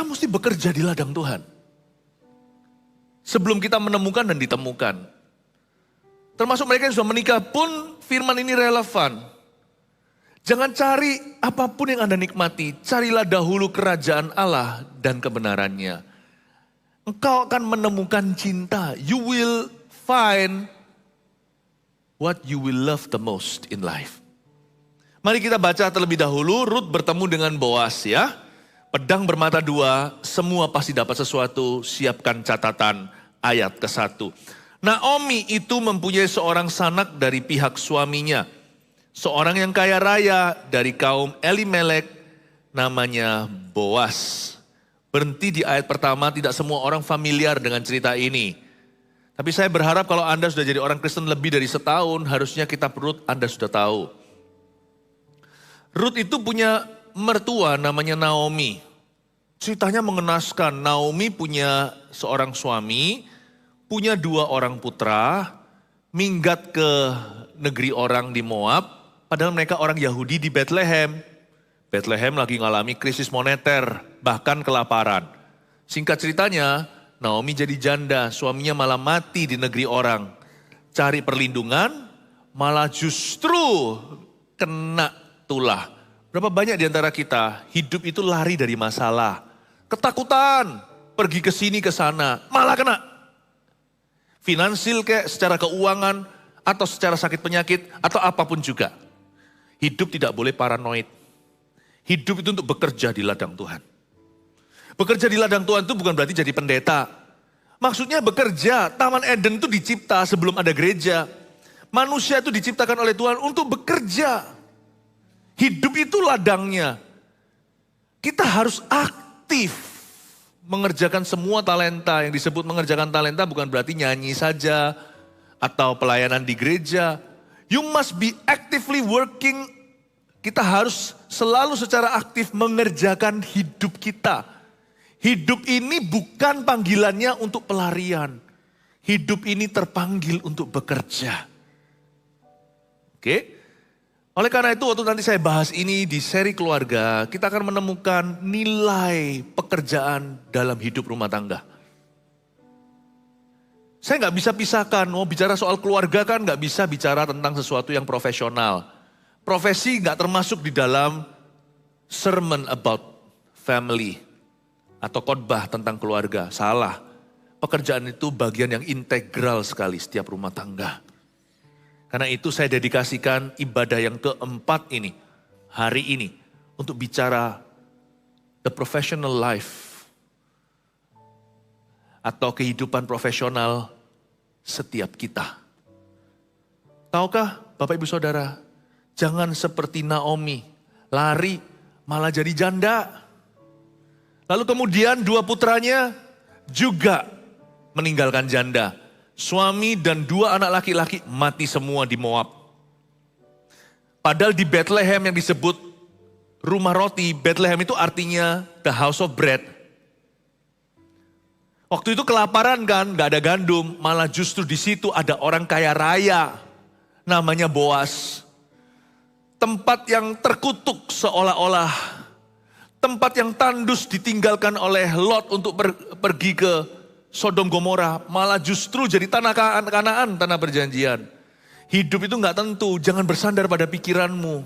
kita mesti bekerja di ladang Tuhan. Sebelum kita menemukan dan ditemukan. Termasuk mereka yang sudah menikah pun firman ini relevan. Jangan cari apapun yang Anda nikmati. Carilah dahulu kerajaan Allah dan kebenarannya. Engkau akan menemukan cinta. You will find what you will love the most in life. Mari kita baca terlebih dahulu. Rut bertemu dengan Boas ya. Pedang bermata dua, semua pasti dapat sesuatu. Siapkan catatan ayat ke-1. Naomi itu mempunyai seorang sanak dari pihak suaminya. Seorang yang kaya raya dari kaum Elimelek, namanya Boas. Berhenti di ayat pertama, tidak semua orang familiar dengan cerita ini. Tapi saya berharap kalau Anda sudah jadi orang Kristen lebih dari setahun, harusnya kitab Rut Anda sudah tahu. Rut itu punya mertua namanya Naomi. Ceritanya mengenaskan. Naomi punya seorang suami, punya 2 orang putra, minggat ke negeri orang di Moab, padahal mereka orang Yahudi di Bethlehem. Bethlehem lagi ngalami krisis moneter, bahkan kelaparan. Singkat ceritanya, Naomi jadi janda, suaminya malah mati di negeri orang. Cari perlindungan, malah justru kena tulah. Berapa banyak di antara kita hidup itu lari dari masalah. Ketakutan, pergi ke sini ke sana, malah kena. Finansil kayak secara keuangan, atau secara sakit penyakit, atau apapun juga. Hidup tidak boleh paranoid. Hidup itu untuk bekerja di ladang Tuhan. Bekerja di ladang Tuhan itu bukan berarti jadi pendeta. Maksudnya bekerja, Taman Eden itu dicipta sebelum ada gereja. Manusia itu diciptakan oleh Tuhan untuk bekerja. Hidup itu ladangnya. Kita harus aktif mengerjakan semua talenta. Yang disebut mengerjakan talenta bukan berarti nyanyi saja atau pelayanan di gereja. You must be actively working. Kita harus selalu secara aktif mengerjakan hidup kita. Hidup ini bukan panggilannya untuk pelarian. Hidup ini terpanggil untuk bekerja. Oke? Oleh karena itu waktu nanti saya bahas ini di seri keluarga, kita akan menemukan nilai pekerjaan dalam hidup rumah tangga. Saya nggak bisa pisahkan, mau bicara soal keluarga kan nggak bisa bicara tentang sesuatu yang profesional. Profesi nggak termasuk di dalam sermon about family atau khotbah tentang keluarga. Salah, pekerjaan itu bagian yang integral sekali setiap rumah tangga. Karena itu saya dedikasikan ibadah yang keempat ini, hari ini, untuk bicara the professional life. Atau kehidupan profesional setiap kita. Tahukah Bapak Ibu Saudara, jangan seperti Naomi, lari malah jadi janda. Lalu kemudian 2 putranya juga meninggalkan janda. Suami dan 2 anak laki-laki mati semua di Moab. Padahal di Bethlehem yang disebut rumah roti, Bethlehem itu artinya the house of bread. Waktu itu kelaparan kan, gak ada gandum, malah justru di situ ada orang kaya raya, namanya Boas. Tempat yang terkutuk seolah-olah, tempat yang tandus ditinggalkan oleh Lot untuk pergi ke Sodom Gomora, malah justru jadi tanah Kanaan, tanah perjanjian. Hidup itu gak tentu, jangan bersandar pada pikiranmu.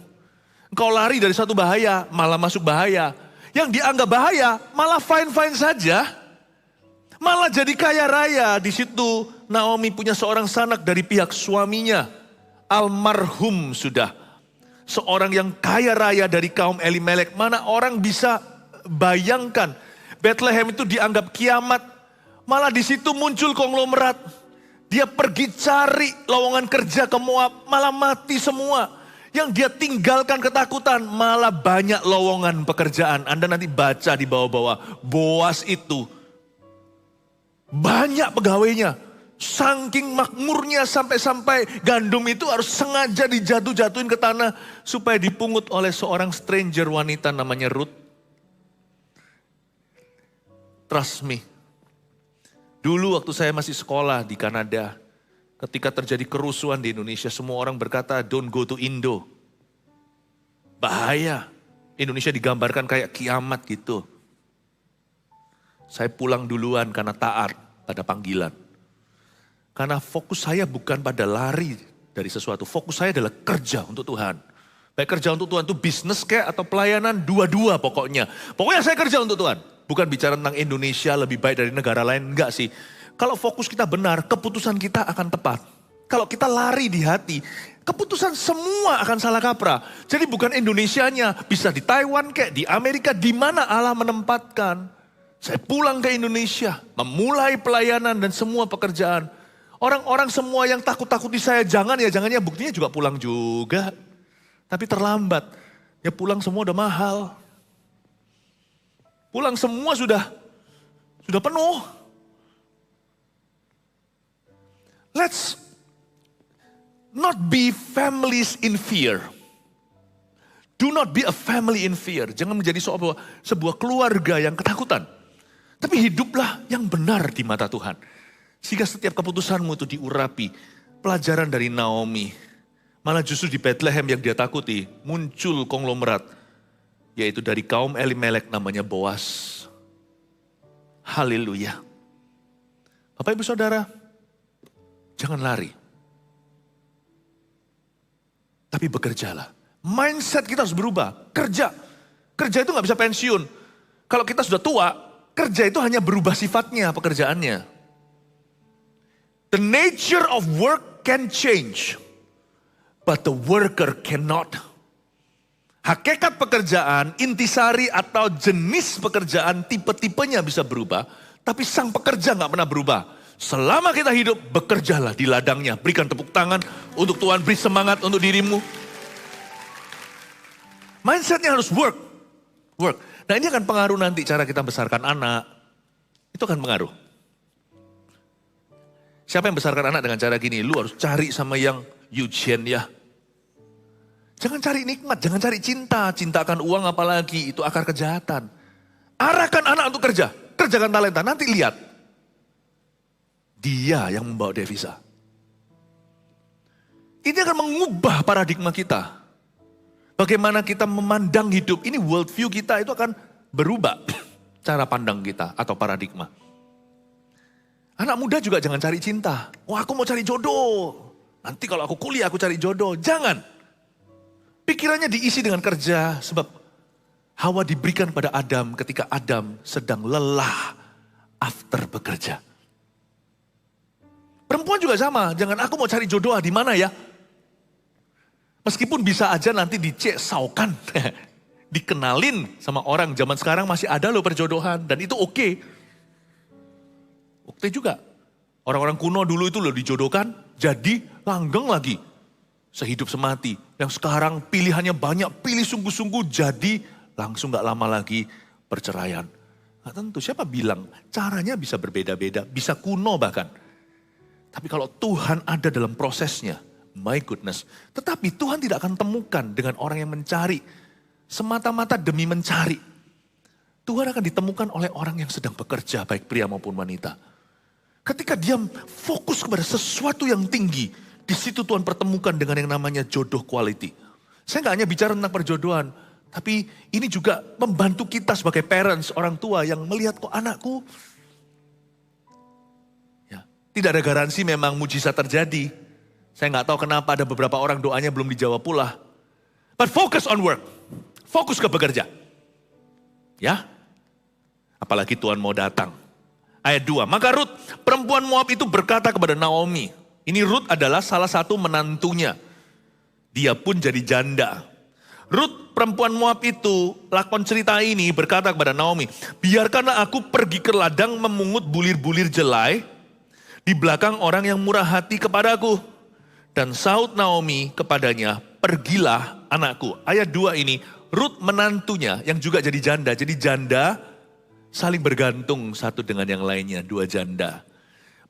Engkau lari dari satu bahaya, malah masuk bahaya. Yang dianggap bahaya, malah fine-fine saja. Malah jadi kaya raya. Di situ Naomi punya seorang sanak dari pihak suaminya. Almarhum sudah. Seorang yang kaya raya dari kaum Elimelek. Mana orang bisa bayangkan. Bethlehem itu dianggap kiamat. Malah di situ muncul konglomerat. Dia pergi cari lowongan kerja ke Moab. Malah mati semua. Yang dia tinggalkan ketakutan. Malah banyak lowongan pekerjaan. Anda nanti baca di bawah-bawah. Boas itu banyak pegawainya. Saking makmurnya sampai-sampai gandum itu harus sengaja dijatuh-jatuhin ke tanah. Supaya dipungut oleh seorang stranger wanita namanya Ruth. Trust me. Dulu waktu saya masih sekolah di Kanada. Ketika terjadi kerusuhan di Indonesia. Semua orang berkata don't go to Indo. Bahaya. Indonesia digambarkan kayak kiamat gitu. Saya pulang duluan karena taat pada panggilan. Karena fokus saya bukan pada lari dari sesuatu. Fokus saya adalah kerja untuk Tuhan. Baik kerja untuk Tuhan itu bisnis kayak atau pelayanan, dua-dua pokoknya. Pokoknya saya kerja untuk Tuhan. Bukan bicara tentang Indonesia lebih baik dari negara lain, enggak sih. Kalau fokus kita benar, keputusan kita akan tepat. Kalau kita lari di hati, keputusan semua akan salah kaprah. Jadi bukan Indonesianya, bisa di Taiwan kayak di Amerika, di mana Allah menempatkan. Saya pulang ke Indonesia, memulai pelayanan dan semua pekerjaan. Orang-orang semua yang takut-takuti saya, jangan ya, buktinya juga pulang juga. Tapi terlambat, ya pulang semua udah mahal. Pulang semua sudah penuh. Let's not be families in fear. Do not be a family in fear. Jangan menjadi sebuah keluarga yang ketakutan. Tapi hiduplah yang benar di mata Tuhan. Sehingga setiap keputusanmu itu diurapi. Pelajaran dari Naomi. Malah justru di Bethlehem yang dia takuti, muncul konglomerat. Yaitu dari kaum Elimelek namanya Boas. Haleluya. Bapak Ibu Saudara, jangan lari. Tapi bekerjalah. Mindset kita harus berubah. Kerja. Kerja itu gak bisa pensiun. Kalau kita sudah tua, kerja itu hanya berubah sifatnya, pekerjaannya. The nature of work can change, but the worker cannot. Hakikat pekerjaan, intisari atau jenis pekerjaan, tipe-tipenya bisa berubah, tapi sang pekerja gak pernah berubah. Selama kita hidup, bekerjalah di ladangnya. Berikan tepuk tangan untuk Tuhan, beri semangat untuk dirimu. Mindsetnya harus work. Nah ini akan pengaruh nanti cara kita besarkan anak. Itu akan pengaruh. Siapa yang besarkan anak dengan cara gini? Lu harus cari sama yang Eugene ya. Jangan cari nikmat, jangan cari cinta. Cinta akan uang apalagi, itu akar kejahatan. Arahkan anak untuk kerja. Kerjakan talenta, nanti lihat. Dia yang membawa devisa. Ini akan mengubah paradigma kita. Bagaimana kita memandang hidup, ini worldview kita itu akan berubah. Cara pandang kita atau paradigma. Anak muda juga jangan cari cinta. Wah aku mau cari jodoh. Nanti kalau aku kuliah aku cari jodoh. Jangan. Pikirannya diisi dengan kerja. Sebab Hawa diberikan pada Adam ketika Adam sedang lelah after bekerja. Perempuan juga sama. Jangan aku mau cari jodoh di mana ya. Meskipun bisa aja nanti dicesaukan. Dikenalin sama orang. Zaman sekarang masih ada loh perjodohan. Dan itu oke. Oke juga. Orang-orang kuno dulu itu loh dijodohkan. Jadi langgeng lagi. Sehidup semati. Yang sekarang pilihannya banyak. Pilih sungguh-sungguh. Jadi langsung gak lama lagi perceraian. Nah, tentu siapa bilang caranya bisa berbeda-beda. Bisa kuno bahkan. Tapi kalau Tuhan ada dalam prosesnya. My goodness. Tetapi Tuhan tidak akan temukan dengan orang yang mencari. Semata-mata demi mencari. Tuhan akan ditemukan oleh orang yang sedang bekerja. Baik pria maupun wanita. Ketika dia fokus kepada sesuatu yang tinggi. Di situ Tuhan pertemukan dengan yang namanya jodoh quality. Saya gak hanya bicara tentang perjodohan. Tapi ini juga membantu kita sebagai parents, orang tua yang melihat kok anakku. Ya, tidak ada garansi memang mujizat terjadi. Saya nggak tahu kenapa ada beberapa orang doanya belum dijawab pula. But focus on work. Fokus ke bekerja. Ya. Apalagi Tuhan mau datang. Ayat 2. Maka Rut, perempuan Moab itu berkata kepada Naomi. Ini Rut adalah salah satu menantunya. Dia pun jadi janda. Rut, perempuan Moab itu, lakon cerita ini berkata kepada Naomi. Biarkanlah aku pergi ke ladang memungut bulir-bulir jelai. Di belakang orang yang murah hati kepadaku. Dan sahut Naomi kepadanya, pergilah anakku. Ayat 2 ini, Rut menantunya yang juga jadi janda. Jadi janda saling bergantung satu dengan yang lainnya, dua janda.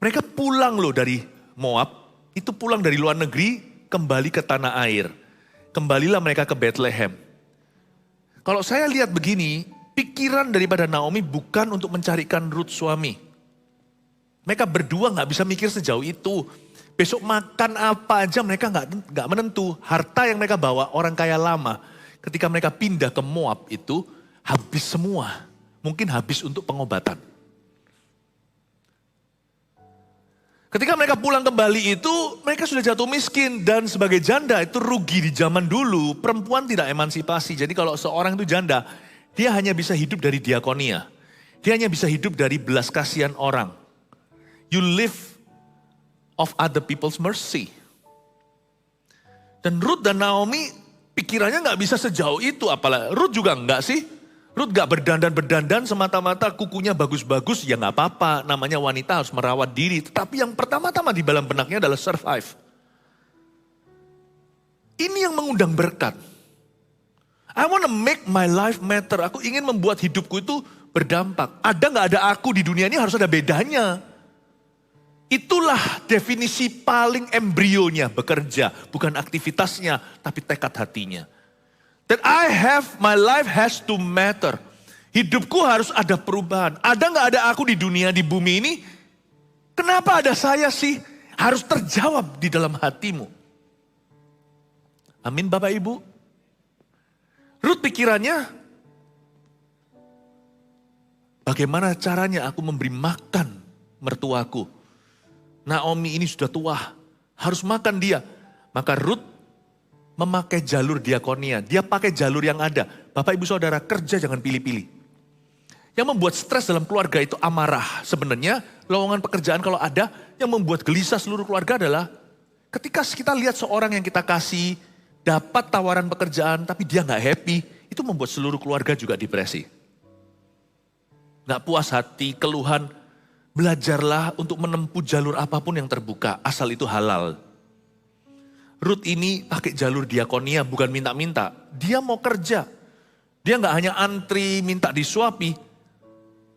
Mereka pulang loh dari Moab, itu pulang dari luar negeri, kembali ke tanah air. Kembalilah mereka ke Bethlehem. Kalau saya lihat begini, pikiran daripada Naomi bukan untuk mencarikan Rut suami. Mereka berdua gak bisa mikir sejauh itu. Besok makan apa aja mereka nggak menentu. Harta yang mereka bawa orang kaya lama. Ketika mereka pindah ke Moab itu habis semua. Mungkin habis untuk pengobatan. Ketika mereka pulang kembali itu, mereka sudah jatuh miskin. Dan sebagai janda itu rugi di zaman dulu, perempuan tidak emansipasi. Jadi kalau seorang itu janda, dia hanya bisa hidup dari diakonia. Dia hanya bisa hidup dari belas kasihan orang. You live of other people's mercy. Dan Ruth dan Naomi pikirannya gak bisa sejauh itu. Apalagi Ruth juga enggak sih. Ruth gak berdandan-berdandan semata-mata kukunya bagus-bagus, ya gak apa-apa. Namanya wanita harus merawat diri. Tetapi yang pertama-tama di dalam benaknya adalah survive. Ini yang mengundang berkat. I want to make my life matter. Aku ingin membuat hidupku itu berdampak. Ada gak ada aku di dunia ini harus ada bedanya. Itulah definisi paling embrionya bekerja. Bukan aktivitasnya, tapi tekad hatinya. That my life has to matter. Hidupku harus ada perubahan. Ada gak ada aku di dunia, di bumi ini? Kenapa ada saya sih? Harus terjawab di dalam hatimu. Amin Bapak Ibu. Ruth pikirannya, bagaimana caranya aku memberi makan mertuaku? Naomi ini sudah tua, harus makan dia. Maka Ruth memakai jalur diakonia. Dia pakai jalur yang ada. Bapak ibu saudara, kerja jangan pilih-pilih. Yang membuat stres dalam keluarga itu amarah. Sebenarnya lowongan pekerjaan kalau ada, yang membuat gelisah seluruh keluarga adalah ketika kita lihat seorang yang kita kasih, dapat tawaran pekerjaan tapi dia gak happy, itu membuat seluruh keluarga juga depresi. Gak puas hati, keluhan. Belajarlah untuk menempuh jalur apapun yang terbuka, asal itu halal. Ruth ini pakai jalur diakonia, bukan minta-minta. Dia mau kerja. Dia gak hanya antri minta disuapi.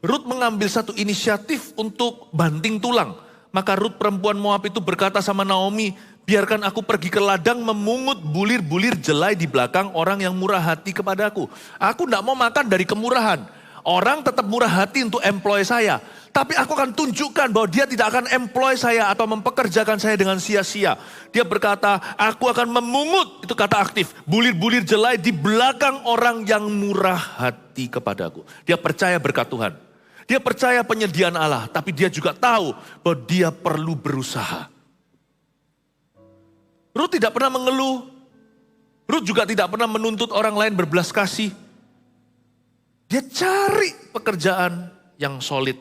Ruth mengambil satu inisiatif untuk banting tulang. Maka Ruth perempuan Moab itu berkata sama Naomi, biarkan aku pergi ke ladang memungut bulir-bulir jelai di belakang orang yang murah hati kepadaku. Aku gak mau makan dari kemurahan. Orang tetap murah hati untuk employ saya. Tapi aku akan tunjukkan bahwa dia tidak akan employ saya atau mempekerjakan saya dengan sia-sia. Dia berkata, aku akan memungut, itu kata aktif, bulir-bulir jelai di belakang orang yang murah hati kepadaku. Dia percaya berkat Tuhan. Dia percaya penyediaan Allah, tapi dia juga tahu bahwa dia perlu berusaha. Ruth tidak pernah mengeluh. Ruth juga tidak pernah menuntut orang lain berbelas kasih. Dia cari pekerjaan yang solid.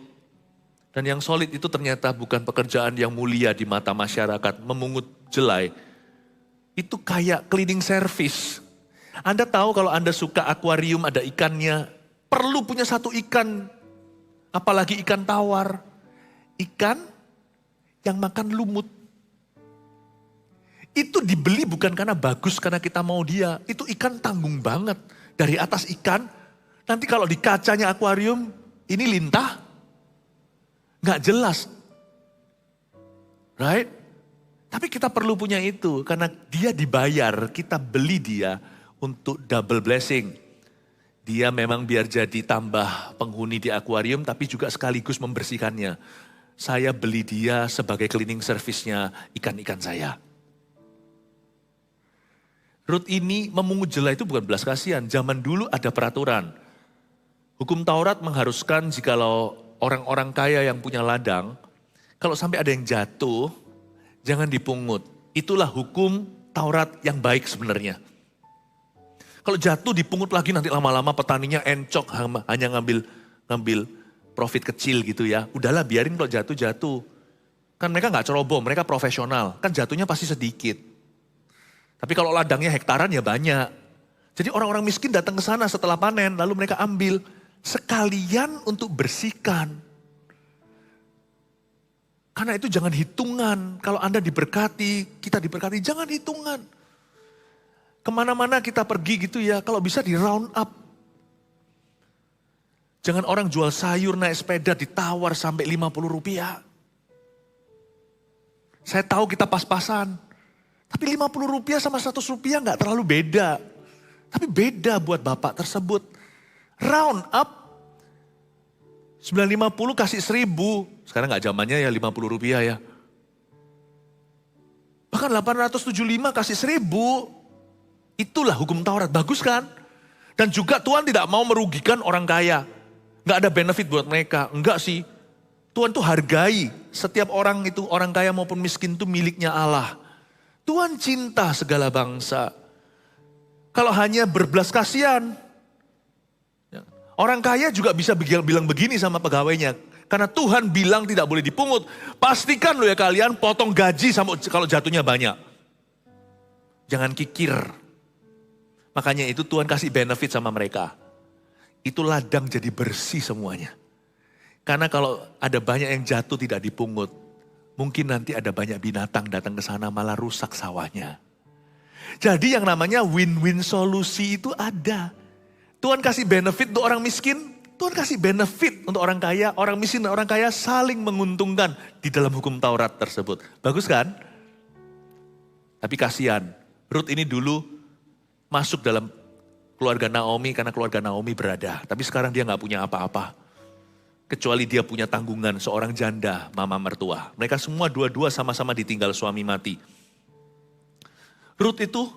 Dan yang solid itu ternyata bukan pekerjaan yang mulia di mata masyarakat. Memungut jelai. Itu kayak cleaning service. Anda tahu kalau Anda suka akuarium ada ikannya. Perlu punya satu ikan. Apalagi ikan tawar. Ikan yang makan lumut. Itu dibeli bukan karena bagus, karena kita mau dia. Itu ikan tanggung banget. Dari atas ikan, nanti kalau di kacanya akuarium, ini lintah. Nggak jelas. Right? Tapi kita perlu punya itu, karena dia dibayar, kita beli dia untuk double blessing. Dia memang biar jadi tambah penghuni di akuarium, tapi juga sekaligus membersihkannya. Saya beli dia sebagai cleaning service-nya ikan-ikan saya. Ruth ini memungut jelai itu bukan belas kasihan. Zaman dulu ada peraturan. Hukum Taurat mengharuskan jikalau orang-orang kaya yang punya ladang, kalau sampai ada yang jatuh, jangan dipungut. Itulah hukum Taurat yang baik sebenarnya. Kalau jatuh dipungut lagi nanti lama-lama petaninya encok, hanya ngambil profit kecil gitu ya. Udahlah biarin kalau jatuh-jatuh. Kan mereka gak ceroboh, mereka profesional. Kan jatuhnya pasti sedikit. Tapi kalau ladangnya hektaran ya banyak. Jadi orang-orang miskin datang ke sana setelah panen, lalu mereka ambil. Sekalian untuk bersihkan. Karena itu jangan hitungan. Kalau Anda diberkati, kita diberkati, jangan hitungan. Kemana-mana kita pergi gitu ya, kalau bisa di round up. Jangan orang jual sayur naik sepeda ditawar sampai 50 rupiah. Saya tahu kita pas-pasan. Tapi 50 rupiah sama 100 rupiah gak terlalu beda. Tapi beda buat bapak tersebut. Round up 950 kasih 1000. Sekarang gak zamannya ya 50 rupiah ya. Bahkan 875 kasih 1000. Itulah hukum Taurat. Bagus kan? Dan juga Tuhan tidak mau merugikan orang kaya. Gak ada benefit buat mereka. Enggak sih. Tuhan tuh hargai setiap orang itu, orang kaya maupun miskin itu miliknya Allah. Tuhan cinta segala bangsa. Kalau hanya berbelas kasihan, orang kaya juga bisa bilang begini sama pegawainya. Karena Tuhan bilang tidak boleh dipungut. Pastikan loh ya kalian potong gaji sama kalau jatuhnya banyak. Jangan kikir. Makanya itu Tuhan kasih benefit sama mereka. Itu ladang jadi bersih semuanya. Karena kalau ada banyak yang jatuh tidak dipungut, mungkin nanti ada banyak binatang datang ke sana malah rusak sawahnya. Jadi yang namanya win-win solusi itu ada. Tuhan kasih benefit untuk orang miskin, Tuhan kasih benefit untuk orang kaya. Orang miskin dan orang kaya saling menguntungkan di dalam hukum Taurat tersebut. Bagus kan? Tapi kasihan, Ruth ini dulu masuk dalam keluarga Naomi karena keluarga Naomi berada. Tapi sekarang dia gak punya apa-apa. Kecuali dia punya tanggungan seorang janda, mama mertua. Mereka semua dua-dua sama-sama ditinggal suami mati. Ruth itu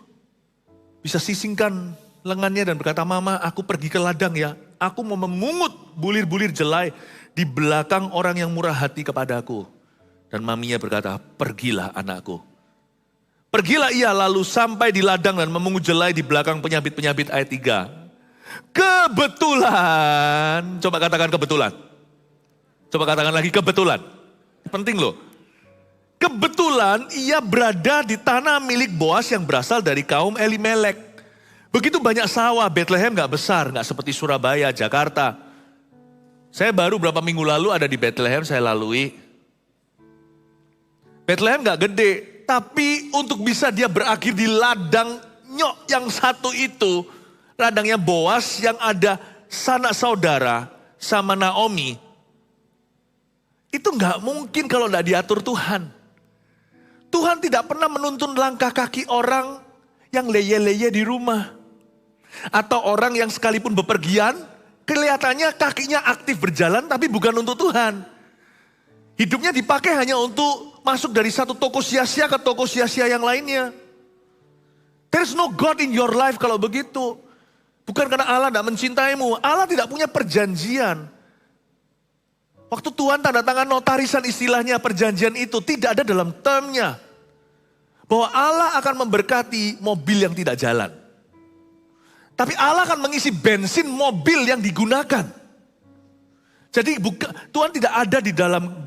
bisa sisingkan lengannya dan berkata, "Mama, aku pergi ke ladang ya. Aku mau memungut bulir-bulir jelai di belakang orang yang murah hati kepadaku." Dan maminya berkata, "Pergilah anakku." Pergilah ia lalu sampai di ladang dan memungut jelai di belakang penyabit-penyabit. Ayat 3. Kebetulan, coba katakan kebetulan. Coba katakan lagi kebetulan. Penting loh. Kebetulan ia berada di tanah milik Boas yang berasal dari kaum Elimelek. Begitu banyak sawah, Bethlehem gak besar, gak seperti Surabaya, Jakarta. Saya baru beberapa minggu lalu ada di Bethlehem, saya lalui. Bethlehem gak gede, tapi untuk bisa dia berakhir di ladang nyok yang satu itu, ladangnya Boas yang ada sanak saudara sama Naomi, itu gak mungkin kalau gak diatur Tuhan. Tuhan tidak pernah menuntun langkah kaki orang yang leye-leye di rumah. Atau orang yang sekalipun bepergian, kelihatannya kakinya aktif berjalan tapi bukan untuk Tuhan. Hidupnya dipakai hanya untuk masuk dari satu toko sia-sia ke toko sia-sia yang lainnya. There's no God in your life kalau begitu. Bukan karena Allah tidak mencintaimu, Allah tidak punya perjanjian. Waktu Tuhan tanda tangan notarisan istilahnya perjanjian itu tidak ada dalam termnya. Bahwa Allah akan memberkati mobil yang tidak jalan. Tapi Allah akan mengisi bensin mobil yang digunakan. Jadi Tuhan tidak ada di dalam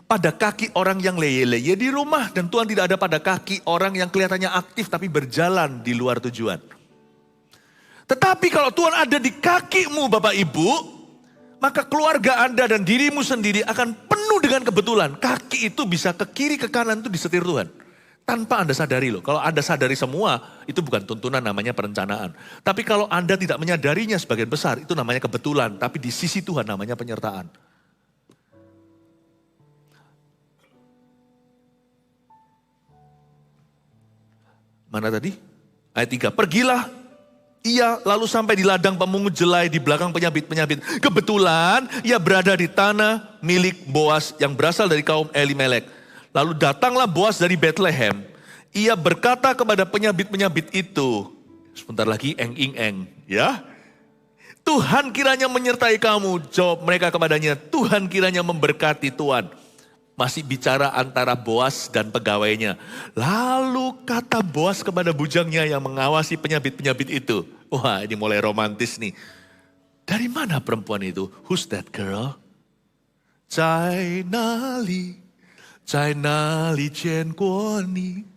pada kaki orang yang leye-leye di rumah. Dan Tuhan tidak ada pada kaki orang yang kelihatannya aktif tapi berjalan di luar tujuan. Tetapi kalau Tuhan ada di kakimu Bapak Ibu, maka keluarga Anda dan dirimu sendiri akan penuh dengan kebetulan. Kaki itu bisa ke kiri ke kanan itu disetir Tuhan. Tanpa Anda sadari loh. Kalau Anda sadari semua, itu bukan tuntunan, namanya perencanaan. Tapi kalau Anda tidak menyadarinya sebagian besar, itu namanya kebetulan. Tapi di sisi Tuhan namanya penyertaan. Mana tadi? Ayat 3. Pergilah ia lalu sampai di ladang pemungut jelai di belakang penyabit-penyabit. Kebetulan ia berada di tanah milik Boas yang berasal dari kaum Elimelek. Lalu datanglah Boas dari Bethlehem. Ia berkata kepada penyabit-penyabit itu, sebentar lagi eng-ing-eng, ya. Tuhan kiranya menyertai kamu. Jawab mereka kepadanya, Tuhan kiranya memberkati Tuhan. Masih bicara antara Boas dan pegawainya. Lalu kata Boas kepada bujangnya yang mengawasi penyabit-penyabit itu. Wah, ini mulai romantis nih. Dari mana perempuan itu? Who's that girl? Cai nali, cai nali cian guo ni.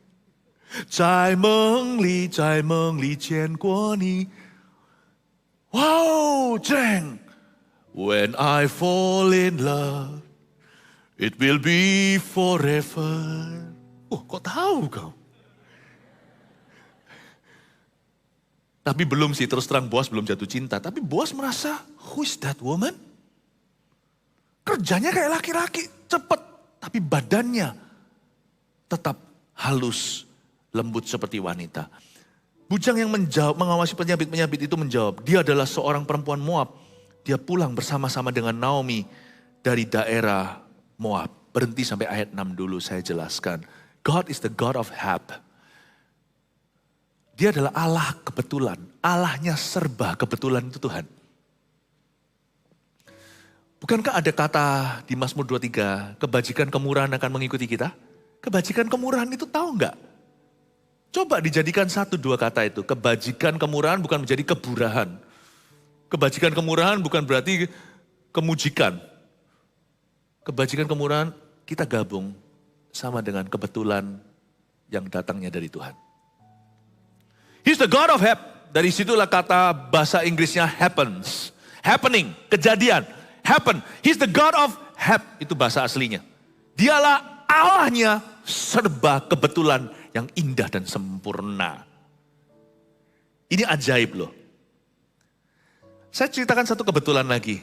Cai meng li cian guo ni. Wow, Zheng. When I fall in love, it will be forever. Oh, kok tahu kau? Tapi belum sih, terus terang Boas belum jatuh cinta. Tapi Boas merasa, who is that woman? Kerjanya kayak laki-laki, cepet. Tapi badannya tetap halus, lembut seperti wanita. Bujang yang menjawab, mengawasi penyabit-penyabit itu menjawab, dia adalah seorang perempuan Moab. Dia pulang bersama-sama dengan Naomi dari daerah Moab. Berhenti sampai ayat 6 dulu saya jelaskan. God is the God of help. Dia adalah Allah kebetulan. Allahnya serba kebetulan itu Tuhan. Bukankah ada kata di Mazmur 23, kebajikan kemurahan akan mengikuti kita? Kebajikan kemurahan itu tahu nggak? Coba dijadikan 1-2 kata itu. Kebajikan kemurahan bukan menjadi keburahan. Kebajikan kemurahan bukan berarti kemujikan. Kebajikan kemurahan kita gabung sama dengan kebetulan yang datangnya dari Tuhan. He's the God of help. Dari situlah kata bahasa Inggrisnya happens. Happening, kejadian. Happen. He's the God of help. Itu bahasa aslinya. Dialah Allahnya serba kebetulan yang indah dan sempurna. Ini ajaib loh. Saya ceritakan satu kebetulan lagi.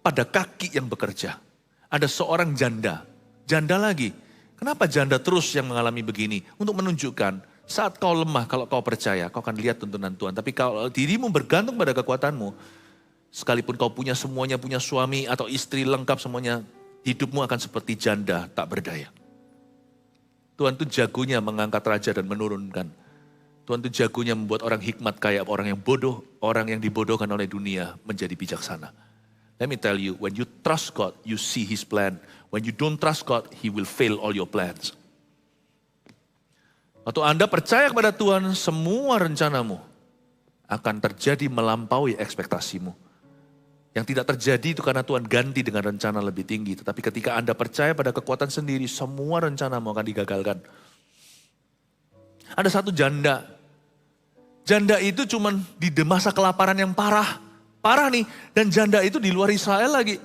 Pada kaki yang bekerja. Ada seorang janda. Janda lagi. Kenapa janda terus yang mengalami begini? Untuk menunjukkan saat kau lemah, kalau kau percaya, kau akan lihat tuntunan Tuhan. Tapi kalau dirimu bergantung pada kekuatanmu, sekalipun kau punya semuanya, punya suami atau istri lengkap semuanya, hidupmu akan seperti janda tak berdaya. Tuhan itu jagonya mengangkat raja dan menurunkan. Tuhan itu jagonya membuat orang hikmat kayak orang yang bodoh, orang yang dibodohkan oleh dunia menjadi bijaksana. Let me tell you, when you trust God, you see His plan. When you don't trust God, He will fail all your plans. Waktu Anda percaya kepada Tuhan, semua rencanamu akan terjadi melampaui ekspektasimu. Yang tidak terjadi itu karena Tuhan ganti dengan rencana lebih tinggi. Tetapi ketika Anda percaya pada kekuatan sendiri, semua rencanamu akan digagalkan. Ada satu janda. Janda itu cuma di masa kelaparan yang parah. Parah nih, dan janda itu di luar Israel lagi.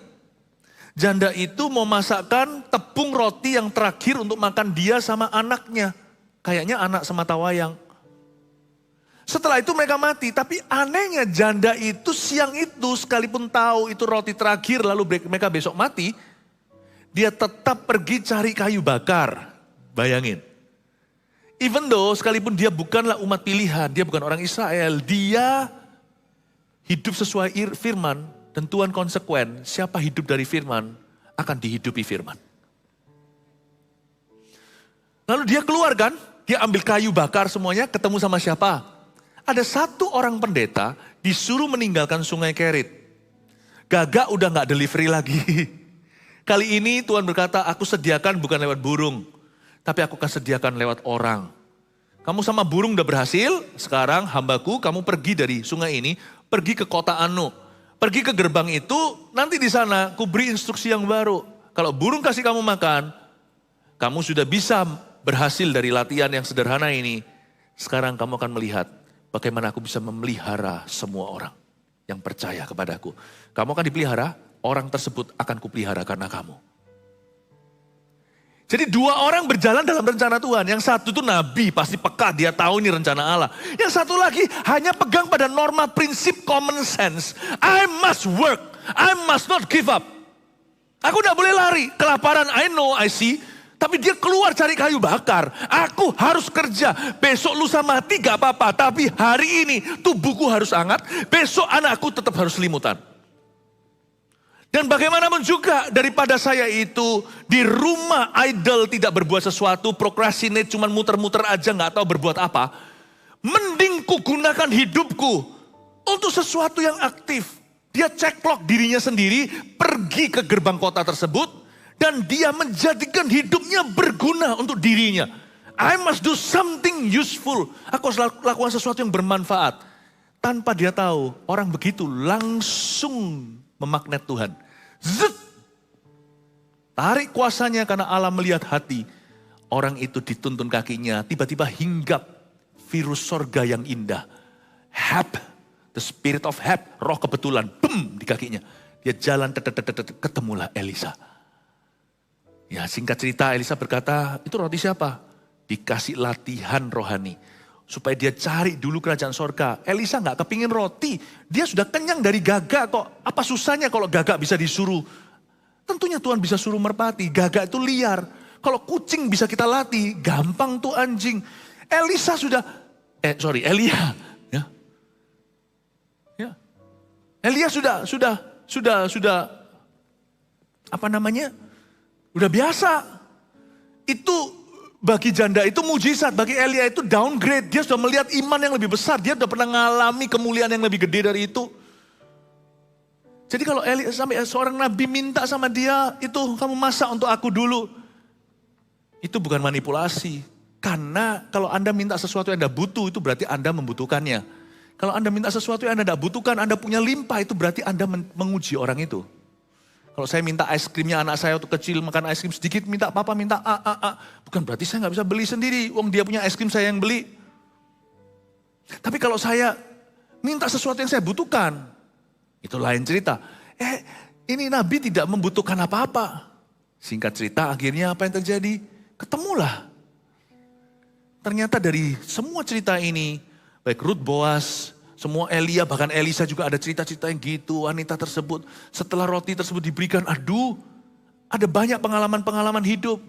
Janda itu mau masakkan tepung roti yang terakhir untuk makan dia sama anaknya. Kayaknya anak sematawayang. Setelah itu mereka mati, tapi anehnya janda itu siang itu sekalipun tahu itu roti terakhir lalu mereka besok mati, dia tetap pergi cari kayu bakar. Bayangin. Even though sekalipun dia bukanlah umat pilihan, dia bukan orang Israel, dia hidup sesuai firman dan Tuhan konsekuen. Siapa hidup dari firman akan dihidupi firman. Lalu dia keluar kan, dia ambil kayu bakar semuanya, ketemu sama siapa? Ada satu orang pendeta disuruh meninggalkan sungai Kerit. Gagak udah gak delivery lagi. Kali ini Tuhan berkata, aku sediakan bukan lewat burung, tapi aku akan sediakan lewat orang. Kamu sama burung udah berhasil, sekarang hambaku kamu pergi dari sungai ini, pergi ke kota Anu. Pergi ke gerbang itu, nanti di sana ku beri instruksi yang baru. Kalau burung kasih kamu makan, kamu sudah bisa berhasil dari latihan yang sederhana ini. Sekarang kamu akan melihat bagaimana aku bisa memelihara semua orang yang percaya kepadaku. Kamu akan dipelihara, orang tersebut akan kupelihara karena kamu. Jadi 2 orang berjalan dalam rencana Tuhan. Yang satu itu nabi, pasti peka, dia tahu ini rencana Allah. Yang satu lagi hanya pegang pada norma prinsip common sense. I must work, I must not give up. Aku tidak boleh lari, kelaparan I know, I see. Tapi dia keluar cari kayu bakar. Aku harus kerja, besok lusa mati gak apa-apa. Tapi hari ini tubuhku harus hangat, besok anakku tetap harus selimutan. Dan bagaimanapun juga daripada saya itu di rumah idle tidak berbuat sesuatu, procrastinate cuman muter-muter aja gak tahu berbuat apa. Mending ku gunakan hidupku untuk sesuatu yang aktif. Dia ceklok dirinya sendiri, pergi ke gerbang kota tersebut, dan dia menjadikan hidupnya berguna untuk dirinya. I must do something useful. Aku harus lakukan sesuatu yang bermanfaat. Tanpa dia tahu, orang begitu langsung memagnet Tuhan. Zut! Tarik kuasanya karena Allah melihat hati. Orang itu dituntun kakinya, tiba-tiba hinggap virus sorga yang indah. Hap, the spirit of hap, roh kebetulan, bum di kakinya. Dia jalan, ketemulah Elisa. Ya singkat cerita Elisa berkata, itu roti siapa? Dikasih latihan rohani. Supaya dia cari dulu kerajaan sorga. Elisa gak kepingin roti. Dia sudah kenyang dari gagak kok. Apa susahnya kalau gagak bisa disuruh? Tentunya Tuhan bisa suruh merpati. Gagak itu liar. Kalau kucing bisa kita latih. Gampang tuh anjing. Elia. Ya. Elia sudah apa namanya? Udah biasa. Itu bagi janda itu mujizat, bagi Elia itu downgrade. Dia sudah melihat iman yang lebih besar, dia sudah pernah mengalami kemuliaan yang lebih gede dari itu. Jadi kalau Eli sampai seorang nabi minta sama dia, itu kamu masak untuk aku dulu. Itu bukan manipulasi. Karena kalau Anda minta sesuatu yang Anda butuh, itu berarti Anda membutuhkannya. Kalau Anda minta sesuatu yang Anda tidak butuhkan, Anda punya limpah, itu berarti Anda menguji orang itu. Kalau saya minta es krimnya anak saya waktu kecil, makan es krim sedikit, minta papa minta bukan berarti saya nggak bisa beli sendiri. Wong dia punya es krim, saya yang beli. Tapi kalau saya minta sesuatu yang saya butuhkan, itu lain cerita. Ini Nabi tidak membutuhkan apa-apa. Singkat cerita akhirnya apa yang terjadi? Ketemulah. Ternyata dari semua cerita ini, baik Ruth, Boaz, semua Elia, bahkan Elisa juga ada cerita-cerita yang gitu. Wanita tersebut setelah roti tersebut diberikan, ada banyak pengalaman-pengalaman hidup.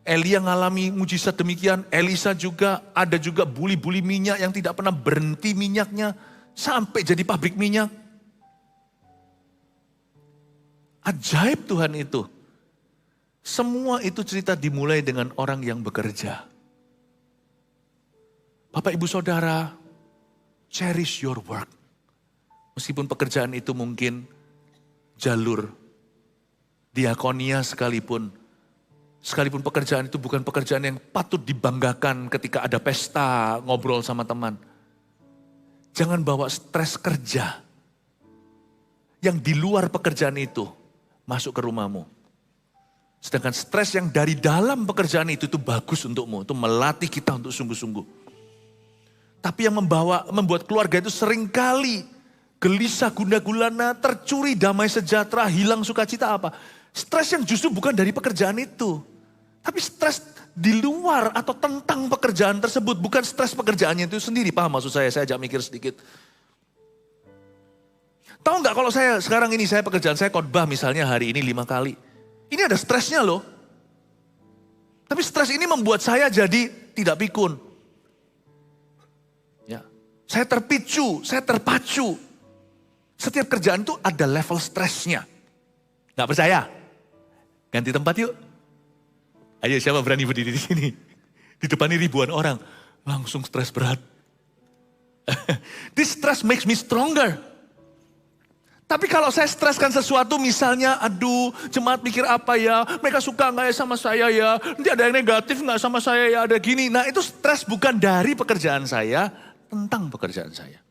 Elia ngalami mujizat demikian, Elisa juga ada juga buli-buli minyak yang tidak pernah berhenti minyaknya sampai jadi pabrik minyak. Ajaib Tuhan itu. Semua itu cerita dimulai dengan orang yang bekerja. Bapak Ibu Saudara, cherish your work. Meskipun pekerjaan itu mungkin jalur diakonia sekalipun pekerjaan itu bukan pekerjaan yang patut dibanggakan ketika ada pesta, ngobrol sama teman. Jangan bawa stres kerja yang di luar pekerjaan itu masuk ke rumahmu. Sedangkan stres yang dari dalam pekerjaan itu bagus untukmu, itu melatih kita untuk sungguh-sungguh. Tapi yang membuat keluarga itu seringkali gelisah, gundah gulana, tercuri damai sejahtera, hilang sukacita apa? Stres yang justru bukan dari pekerjaan itu. Tapi stres di luar atau tentang pekerjaan tersebut. Bukan stres pekerjaannya itu sendiri. Paham maksud saya ajak mikir sedikit. Tahu nggak kalau sekarang ini pekerjaan saya khotbah misalnya hari ini 5 kali. Ini ada stresnya loh. Tapi stres ini membuat saya jadi tidak pikun. Ya, saya terpicu, saya terpacu. Setiap kerjaan itu ada level stresnya. Nggak percaya? Ganti tempat yuk. Ayo siapa berani berdiri di sini? Di depan ini ribuan orang. Langsung stres berat. This stress makes me stronger. Tapi kalau saya streskan sesuatu misalnya, jemaat mikir apa ya, mereka suka nggak ya sama saya ya, nanti ada yang negatif nggak sama saya ya, ada gini. Nah itu stres bukan dari pekerjaan saya, tentang pekerjaan saya.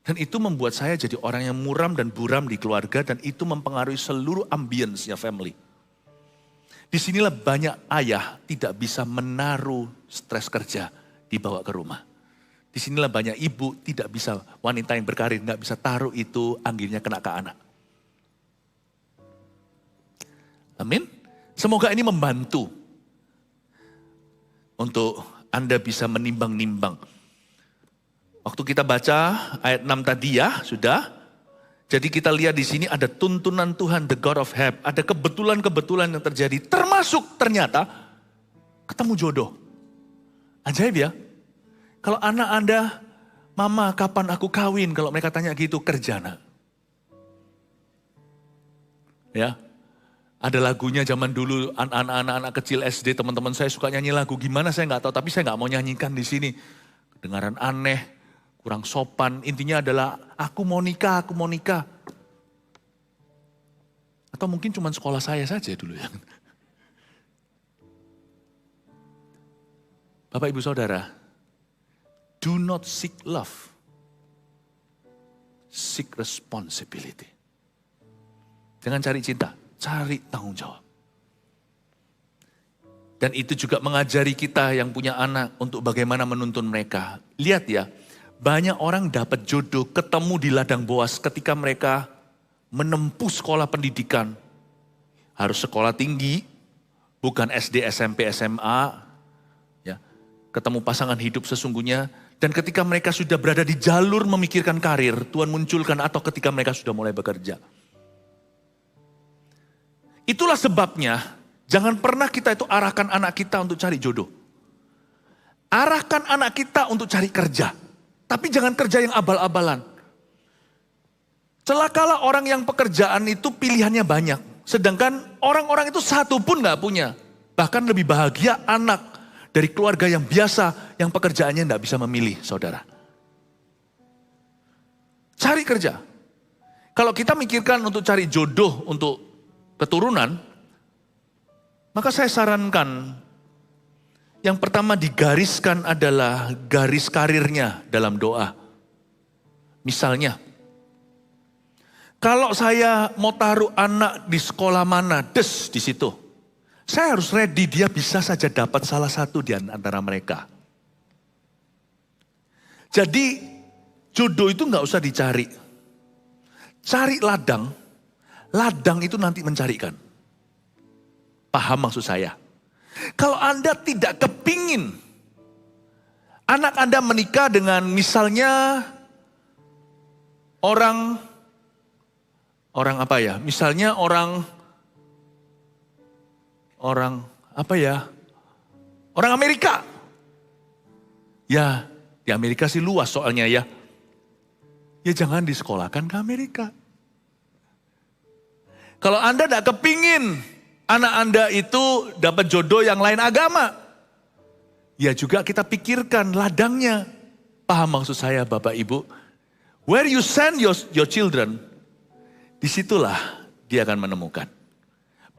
Dan itu membuat saya jadi orang yang muram dan buram di keluarga dan itu mempengaruhi seluruh ambience-nya family. Disinilah banyak ayah tidak bisa menaruh stres kerja dibawa ke rumah. Disinilah banyak ibu tidak bisa, wanita yang berkarir nggak bisa taruh itu anginnya kena ke anak. Amin. Semoga ini membantu untuk Anda bisa menimbang-nimbang. Waktu kita baca ayat 6 tadi ya, sudah. Jadi kita lihat di sini ada tuntunan Tuhan, the God of Help. Ada kebetulan-kebetulan yang terjadi, termasuk ternyata ketemu jodoh. Ajaib ya. Kalau anak Anda, mama kapan aku kawin? Kalau mereka tanya gitu, kerja nak. Ya, ada lagunya zaman dulu, anak-anak kecil SD, teman-teman saya suka nyanyi lagu. Gimana saya nggak tahu, tapi saya nggak mau nyanyikan di sini. Kedengaran aneh, kurang sopan. Intinya adalah aku mau nikah, aku mau nikah. Atau mungkin cuma sekolah saya saja dulu ya. Bapak Ibu Saudara, do not seek love. Seek responsibility. Jangan cari cinta, cari tanggung jawab. Dan itu juga mengajari kita yang punya anak untuk bagaimana menuntun mereka. Lihat ya, banyak orang dapat jodoh ketemu di ladang Boaz ketika mereka menempuh sekolah pendidikan. Harus sekolah tinggi, bukan SD, SMP, SMA. Ya, ketemu pasangan hidup sesungguhnya. Dan ketika mereka sudah berada di jalur memikirkan karir, Tuhan munculkan atau ketika mereka sudah mulai bekerja. Itulah sebabnya, jangan pernah kita itu arahkan anak kita untuk cari jodoh. Arahkan anak kita untuk cari kerja. Tapi jangan kerja yang abal-abalan. Celakalah orang yang pekerjaan itu pilihannya banyak. Sedangkan orang-orang itu satu pun gak punya. Bahkan lebih bahagia anak dari keluarga yang biasa, yang pekerjaannya gak bisa memilih, saudara. Cari kerja. Kalau kita mikirkan untuk cari jodoh untuk keturunan, maka saya sarankan yang pertama digariskan adalah garis karirnya dalam doa. Misalnya, kalau saya mau taruh anak di sekolah mana, di situ. Saya harus ready, dia bisa saja dapat salah satu di antara mereka. Jadi jodoh itu nggak usah dicari. Cari ladang, ladang itu nanti mencarikan. Paham maksud saya? Kalau Anda tidak kepingin anak Anda menikah dengan misalnya orang apa ya? Misalnya orang apa ya? Orang Amerika. Ya, di Amerika sih luas soalnya ya. Ya jangan disekolahkan ke Amerika. Kalau Anda tidak kepingin anak Anda itu dapat jodoh yang lain agama, ya juga kita pikirkan ladangnya. Paham maksud saya Bapak Ibu? Where you send your children, disitulah dia akan menemukan.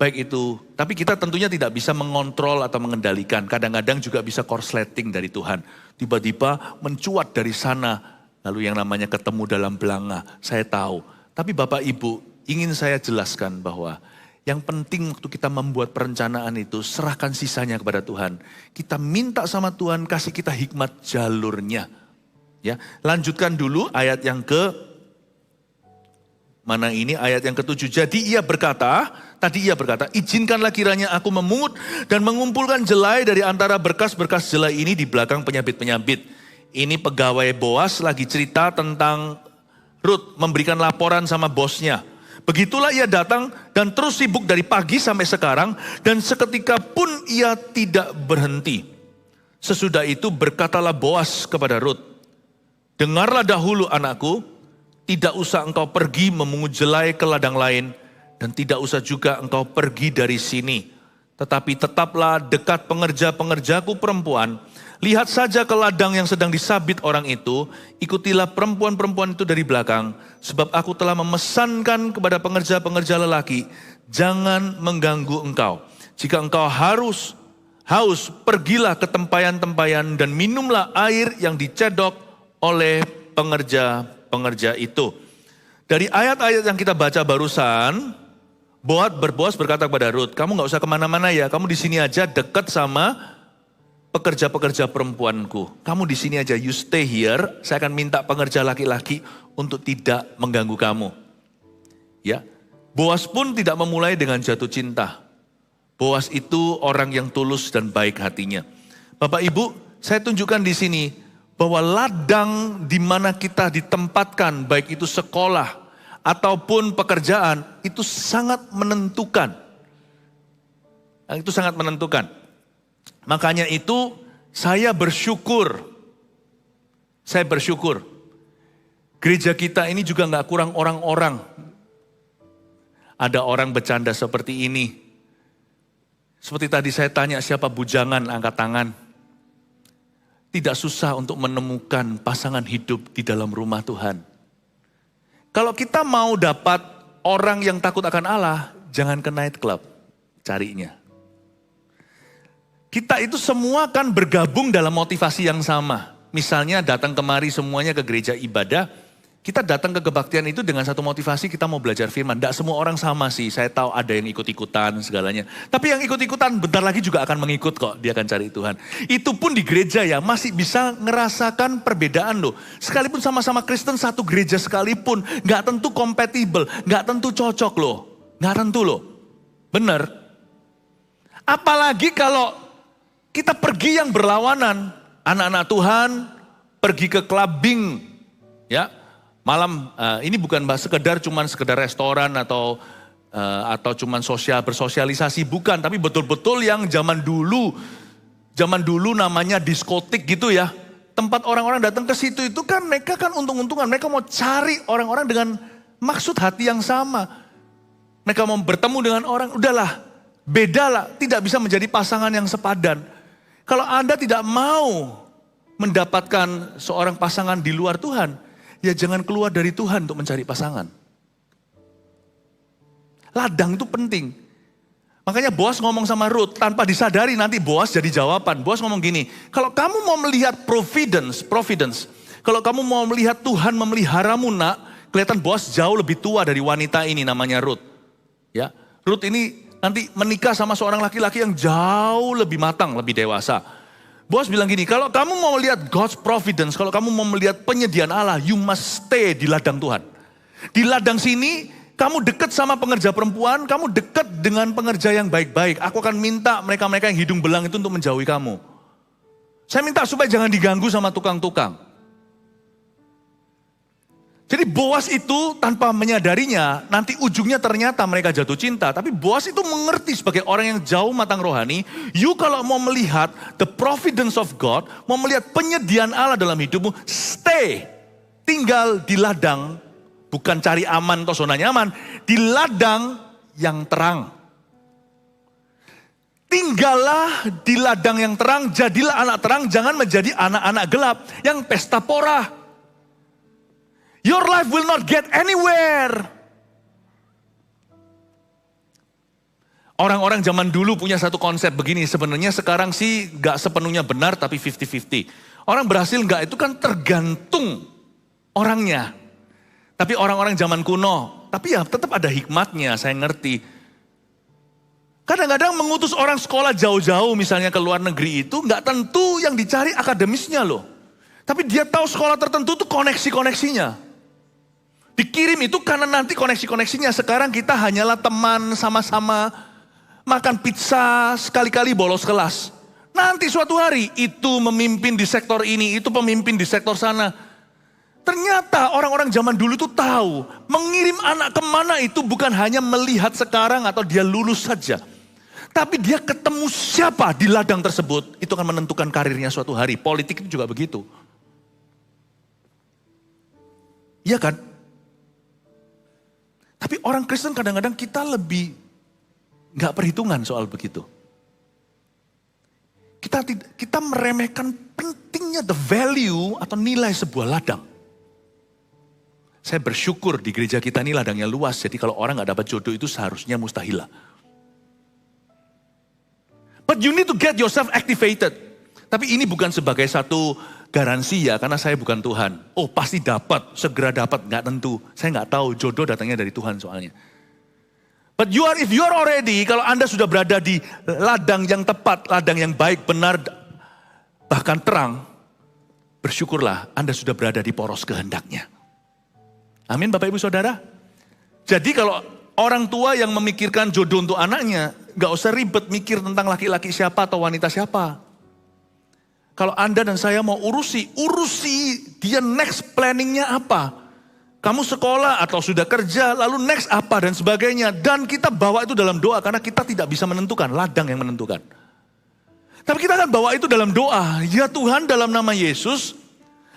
Baik itu, tapi kita tentunya tidak bisa mengontrol atau mengendalikan. Kadang-kadang juga bisa korsleting dari Tuhan. Tiba-tiba mencuat dari sana, lalu yang namanya ketemu dalam belanga. Saya tahu, tapi Bapak Ibu ingin saya jelaskan bahwa yang penting waktu kita membuat perencanaan itu, serahkan sisanya kepada Tuhan. Kita minta sama Tuhan, kasih kita hikmat jalurnya. Ya, lanjutkan dulu ayat yang ayat yang ke-7. Jadi ia berkata, izinkanlah kiranya aku memungut dan mengumpulkan jelai dari antara berkas-berkas jelai ini di belakang penyabit-penyabit. Ini pegawai Boas lagi cerita tentang Rut memberikan laporan sama bosnya. Begitulah ia datang dan terus sibuk dari pagi sampai sekarang dan seketika pun ia tidak berhenti. Sesudah itu berkatalah Boas kepada Rut, dengarlah dahulu anakku, tidak usah engkau pergi memungut jelai ke ladang lain dan tidak usah juga engkau pergi dari sini. Tetapi tetaplah dekat pengerja-pengerjaku perempuan. Lihat saja ke ladang yang sedang disabit orang itu, ikutilah perempuan-perempuan itu dari belakang. Sebab aku telah memesankan kepada pengerja-pengerja lelaki, jangan mengganggu engkau. Jika engkau haus, pergilah ke tempayan-tempayan dan minumlah air yang dicedok oleh pengerja itu. Dari ayat-ayat yang kita baca barusan, Boas berkata kepada Rut, kamu gak usah kemana-mana ya, kamu di sini aja dekat sama pekerja-pekerja perempuanku. Kamu di sini aja, you stay here, saya akan minta pengerja laki-laki untuk tidak mengganggu kamu. Ya, Boas pun tidak memulai dengan jatuh cinta. Boas itu orang yang tulus dan baik hatinya. Bapak Ibu, saya tunjukkan di sini bahwa ladang di mana kita ditempatkan, baik itu sekolah ataupun pekerjaan, itu sangat menentukan. Itu sangat menentukan. Makanya itu saya bersyukur. Gereja kita ini juga gak kurang orang-orang. Ada orang bercanda seperti ini. Seperti tadi saya tanya siapa bujangan, angkat tangan. Tidak susah untuk menemukan pasangan hidup di dalam rumah Tuhan. Kalau kita mau dapat orang yang takut akan Allah, jangan ke night club, carinya. Kita itu semua kan bergabung dalam motivasi yang sama. Misalnya datang kemari semuanya ke gereja ibadah, kita datang ke kebaktian itu dengan satu motivasi kita mau belajar firman. Tidak semua orang sama sih, saya tahu ada yang ikut-ikutan segalanya. Tapi yang ikut-ikutan bentar lagi juga akan mengikut kok, dia akan cari Tuhan. Itu pun di gereja ya, masih bisa ngerasakan perbedaan loh. Sekalipun sama-sama Kristen satu gereja sekalipun, gak tentu kompatibel, gak tentu cocok loh. Gak tentu loh, bener. Apalagi kalau kita pergi yang berlawanan, anak-anak Tuhan pergi ke clubbing, ya. Malam ini bukan sekedar restoran atau cuman bersosialisasi, bukan, tapi betul-betul yang zaman dulu namanya diskotik gitu ya. Tempat orang-orang datang ke situ itu kan mereka kan untung-untungan, mereka mau cari orang-orang dengan maksud hati yang sama. Mereka mau bertemu dengan orang, udahlah, bedalah, tidak bisa menjadi pasangan yang sepadan. Kalau Anda tidak mau mendapatkan seorang pasangan di luar Tuhan, ya jangan keluar dari Tuhan untuk mencari pasangan. Ladang itu penting. Makanya Boas ngomong sama Ruth, tanpa disadari nanti Boas jadi jawaban. Boas ngomong gini, kalau kamu mau melihat providence, kalau kamu mau melihat Tuhan memeliharamu nak, kelihatan Boas jauh lebih tua dari wanita ini namanya Ruth. Ya, Ruth ini nanti menikah sama seorang laki-laki yang jauh lebih matang, lebih dewasa. Boas bilang gini, kalau kamu mau melihat God's providence, kalau kamu mau melihat penyediaan Allah, you must stay di ladang Tuhan. Di ladang sini, kamu dekat sama pengerja perempuan, kamu dekat dengan pengerja yang baik-baik. Aku akan minta mereka-mereka yang hidung belang itu untuk menjauhi kamu. Saya minta supaya jangan diganggu sama tukang-tukang. Jadi Boas itu tanpa menyadarinya, nanti ujungnya ternyata mereka jatuh cinta. Tapi Boas itu mengerti sebagai orang yang jauh matang rohani, you kalau mau melihat the providence of God, mau melihat penyediaan Allah dalam hidupmu, stay, tinggal di ladang. Bukan cari aman atau zona nyaman. Di ladang yang terang. Tinggallah di ladang yang terang. Jadilah anak terang. Jangan menjadi anak-anak gelap. Yang pesta pora. Your life will not get anywhere. Orang-orang zaman dulu punya satu konsep begini. Sebenarnya sekarang sih gak sepenuhnya benar tapi 50-50. Orang berhasil gak itu kan tergantung orangnya. Tapi orang-orang zaman kuno, tapi ya tetap ada hikmatnya, saya ngerti. Kadang-kadang mengutus orang sekolah jauh-jauh misalnya ke luar negeri itu nggak tentu yang dicari akademisnya loh. Tapi dia tahu sekolah tertentu tuh koneksi-koneksinya. Dikirim itu karena nanti koneksi-koneksinya. Sekarang kita hanyalah teman sama-sama makan pizza sekali-kali bolos kelas. Nanti suatu hari itu memimpin di sektor ini, itu pemimpin di sektor sana. Ternyata orang-orang zaman dulu itu tahu mengirim anak kemana itu bukan hanya melihat sekarang atau dia lulus saja. Tapi dia ketemu siapa di ladang tersebut, itu akan menentukan karirnya suatu hari. Politik itu juga begitu. Iya kan? Tapi orang Kristen kadang-kadang kita lebih gak perhitungan soal begitu. Kita meremehkan pentingnya the value atau nilai sebuah ladang. Saya bersyukur di gereja kita ini ladangnya luas. Jadi kalau orang gak dapat jodoh itu seharusnya mustahil. But you need to get yourself activated. Tapi ini bukan sebagai satu garansi ya. Karena saya bukan Tuhan. Oh pasti dapat, segera dapat. Gak tentu. Saya gak tahu jodoh datangnya dari Tuhan soalnya. But if you are already, kalau Anda sudah berada di ladang yang tepat. Ladang yang baik, benar, bahkan terang. Bersyukurlah Anda sudah berada di poros kehendaknya. Amin Bapak Ibu Saudara. Jadi kalau orang tua yang memikirkan jodoh untuk anaknya, gak usah ribet mikir tentang laki-laki siapa atau wanita siapa. Kalau Anda dan saya mau urusi dia next planningnya apa. Kamu sekolah atau sudah kerja, lalu next apa dan sebagainya. Dan kita bawa itu dalam doa karena kita tidak bisa menentukan, ladang yang menentukan. Tapi kita akan bawa itu dalam doa. Ya Tuhan dalam nama Yesus,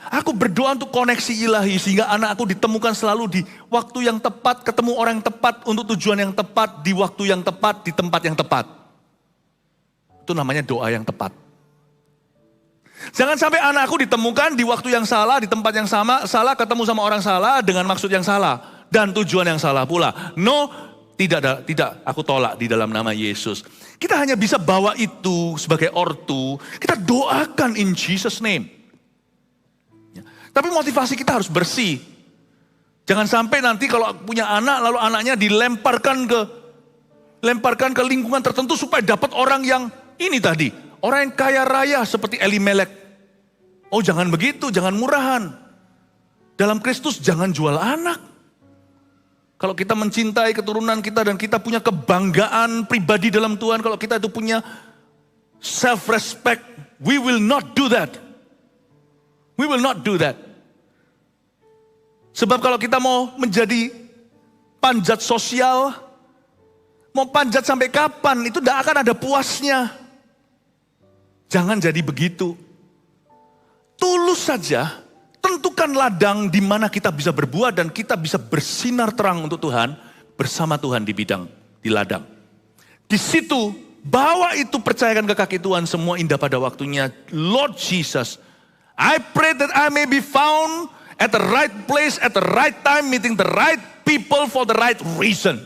aku berdoa untuk koneksi ilahi sehingga anak aku ditemukan selalu di waktu yang tepat, ketemu orang yang tepat untuk tujuan yang tepat, di waktu yang tepat, di tempat yang tepat. Itu namanya doa yang tepat. Jangan sampai anakku ditemukan di waktu yang salah, di tempat yang sama, salah ketemu sama orang salah dengan maksud yang salah dan tujuan yang salah pula. No, tidak, aku tolak di dalam nama Yesus. Kita hanya bisa bawa itu sebagai ortu, kita doakan in Jesus name. Tapi motivasi kita harus bersih. Jangan sampai nanti kalau punya anak, lalu anaknya dilemparkan ke lingkungan tertentu supaya dapat orang yang ini tadi. Orang yang kaya raya seperti Elimelek. Oh jangan begitu, jangan murahan. Dalam Kristus jangan jual anak. Kalau kita mencintai keturunan kita dan kita punya kebanggaan pribadi dalam Tuhan. Kalau kita itu punya self-respect, we will not do that. We will not do that. Sebab kalau kita mau menjadi panjat sosial, mau panjat sampai kapan, itu tidak akan ada puasnya. Jangan jadi begitu. Tulus saja, tentukan ladang di mana kita bisa berbuat dan kita bisa bersinar terang untuk Tuhan, bersama Tuhan di ladang. Di situ, bawa itu, percayakan ke kaki Tuhan, semua indah pada waktunya. Lord Jesus, I pray that I may be found at the right place, at the right time, meeting the right people for the right reason.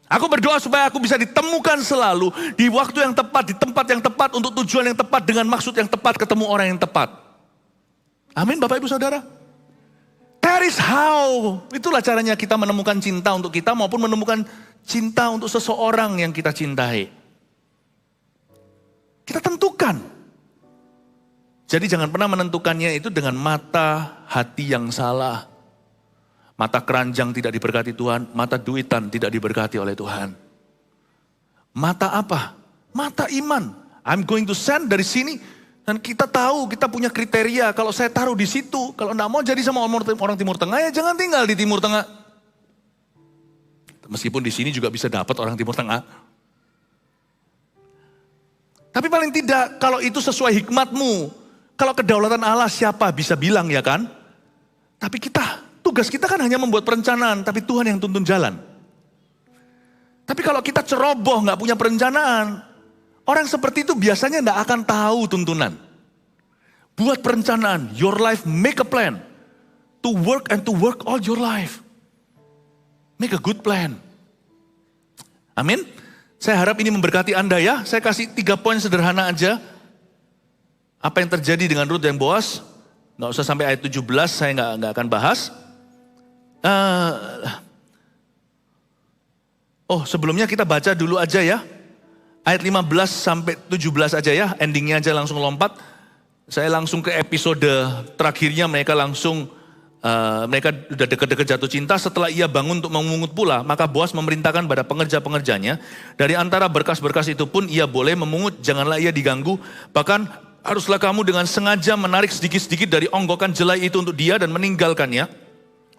Aku berdoa supaya aku bisa ditemukan selalu di waktu yang tepat, di tempat yang tepat, untuk tujuan yang tepat, dengan maksud yang tepat, ketemu orang yang tepat. Amin Bapak Ibu Saudara. That is how. Itulah caranya kita menemukan cinta untuk kita maupun menemukan cinta untuk seseorang yang kita cintai. Kita tentukan. Jadi jangan pernah menentukannya itu dengan mata hati yang salah. Mata keranjang tidak diberkati Tuhan, mata duitan tidak diberkati oleh Tuhan. Mata apa? Mata iman. I'm going to send dari sini. Dan kita tahu, kita punya kriteria. Kalau saya taruh di situ, kalau enggak mau jadi sama orang Timur Tengah, ya jangan tinggal di Timur Tengah. Meskipun di sini juga bisa dapat orang Timur Tengah. Tapi paling tidak, kalau itu sesuai hikmatmu, kalau kedaulatan Allah siapa bisa bilang ya kan? Tapi tugas kita kan hanya membuat perencanaan, tapi Tuhan yang tuntun jalan. Tapi kalau kita ceroboh, gak punya perencanaan, orang seperti itu biasanya gak akan tahu tuntunan. Buat perencanaan, your life, make a plan. To work and to work all your life. Make a good plan. Amin. Saya harap ini memberkati Anda ya. Saya kasih 3 poin sederhana aja. Apa yang terjadi dengan Ruth dan Boaz. Gak usah sampai ayat 17, saya gak akan bahas. Sebelumnya kita baca dulu aja ya. Ayat 15 sampai 17 aja ya. Endingnya aja langsung lompat. Saya langsung ke episode terakhirnya, mereka udah dekat-dekat jatuh cinta. Setelah ia bangun untuk memungut pula, maka Boaz memerintahkan pada pengerja-pengerjanya, dari antara berkas-berkas itu pun ia boleh memungut, janganlah ia diganggu. Bahkan haruslah kamu dengan sengaja menarik sedikit-sedikit dari onggokan jelai itu untuk dia dan meninggalkannya,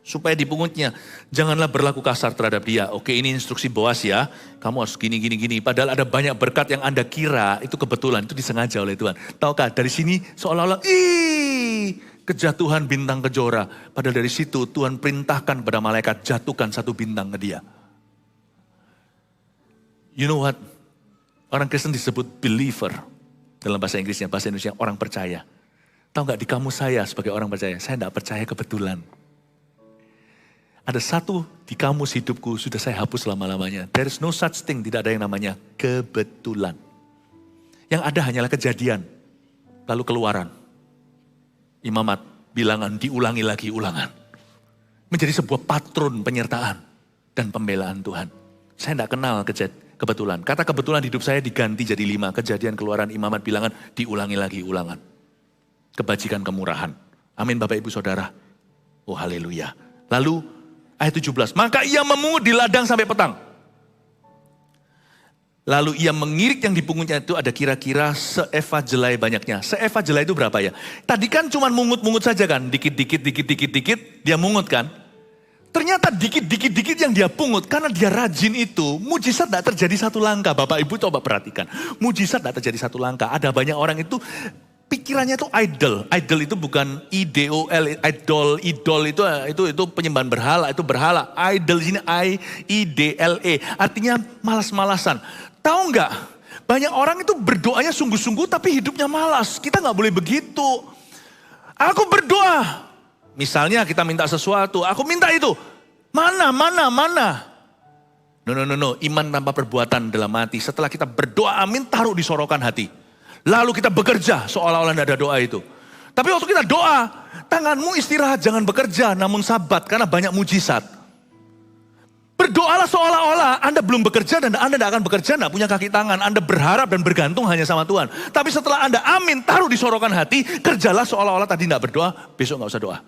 supaya dipungutnya. Janganlah berlaku kasar terhadap dia. Oke, ini instruksi Boaz ya. Kamu harus gini. Padahal ada banyak berkat yang Anda kira itu kebetulan, itu disengaja oleh Tuhan. Tahukah dari sini seolah-olah kejatuhan bintang kejora. Padahal dari situ Tuhan perintahkan pada malaikat jatuhkan 1 bintang ke dia. You know what? Orang Kristen disebut believer. Dalam bahasa Inggrisnya, bahasa Indonesia orang percaya. Tahu nggak, di kamus saya sebagai orang percaya, saya tidak percaya kebetulan. Ada 1 di kamus hidupku sudah saya hapus lama-lamanya. There is no such thing, tidak ada yang namanya kebetulan. Yang ada hanyalah kejadian, lalu keluaran. Imamat, bilangan, diulangi lagi ulangan. Menjadi sebuah patron penyertaan dan pembelaan Tuhan. Saya tidak kenal kebetulan. Kata kebetulan hidup saya diganti jadi 5. Kejadian, keluaran, imamat, bilangan, diulangi lagi ulangan. Kebajikan, kemurahan. Amin Bapak Ibu Saudara. Oh haleluya. Lalu ayat 17, maka ia memungut di ladang sampai petang. Lalu ia mengirik yang dipungutnya itu ada kira-kira seeva jelai banyaknya. Seeva jelai itu berapa ya? Tadi kan cuma mungut-mungut saja kan. Dikit-dikit dia mungut kan. Ternyata dikit-dikit yang dia pungut. Karena dia rajin itu, mujizat tidak terjadi 1 langkah. Bapak Ibu coba perhatikan. Mujizat tidak terjadi 1 langkah. Ada banyak orang itu pikirannya itu idol. Idol itu bukan idol. Idol itu penyembahan berhala, itu berhala. Idol ini I-I-D-L-E. Artinya malas-malasan. Tahu nggak? Banyak orang itu berdoanya sungguh-sungguh tapi hidupnya malas. Kita nggak boleh begitu. Aku berdoa. Misalnya kita minta sesuatu, aku minta itu. Mana? No. Iman tanpa perbuatan dalam hati. Setelah kita berdoa amin, taruh di sorokan hati. Lalu kita bekerja seolah-olah tidak ada doa itu. Tapi waktu kita doa, tanganmu istirahat, jangan bekerja, namun sabat karena banyak mujizat. Berdoalah seolah-olah Anda belum bekerja dan Anda tidak akan bekerja, tidak punya kaki tangan. Anda berharap dan bergantung hanya sama Tuhan. Tapi setelah Anda amin, taruh di sorokan hati, kerjalah seolah-olah tadi tidak berdoa, besok nggak usah doa.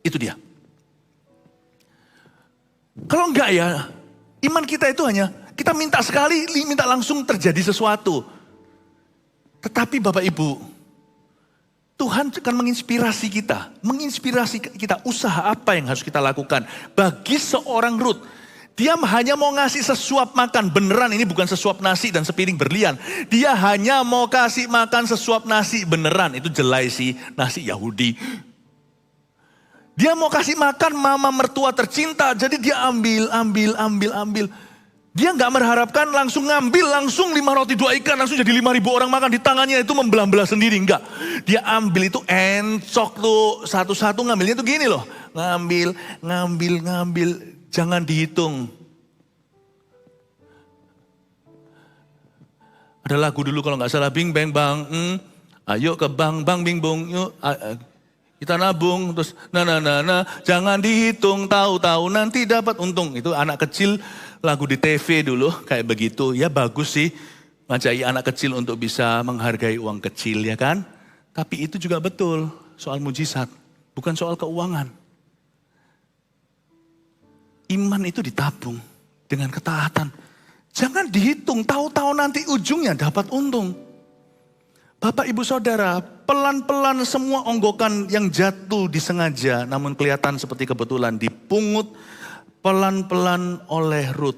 Itu dia. Kalau enggak ya, iman kita itu hanya kita minta sekali, minta langsung terjadi sesuatu. Tetapi Bapak Ibu, Tuhan akan menginspirasi kita usaha apa yang harus kita lakukan. Bagi seorang Ruth, dia hanya mau ngasih sesuap makan, beneran ini bukan sesuap nasi dan sepiring berlian. Dia hanya mau kasih makan sesuap nasi beneran, itu jelai sih, nasi Yahudi. Dia mau kasih makan mama mertua tercinta, jadi dia ambil. Dia nggak mengharapkan langsung ngambil, langsung 5 roti 2 ikan, langsung jadi 5.000 orang makan. Di tangannya itu membelah-belah sendiri, enggak. Dia ambil itu encok tuh, satu-satu ngambilnya tuh gini loh. Ngambil. Jangan dihitung. Ada lagu dulu kalau nggak salah, bing bang bang, ayo ke bank bang bing bong, yuk kita nabung, terus jangan dihitung, tahu-tahu nanti dapat untung. Itu anak kecil lagu di TV dulu kayak begitu. Ya bagus sih ngajai anak kecil untuk bisa menghargai uang kecil ya kan. Tapi itu juga betul soal mujizat, bukan soal keuangan. Iman itu ditabung dengan ketaatan. Jangan dihitung, tahu-tahu nanti ujungnya dapat untung. Bapak ibu saudara, pelan-pelan semua onggokan yang jatuh disengaja, namun kelihatan seperti kebetulan, dipungut pelan-pelan oleh Ruth.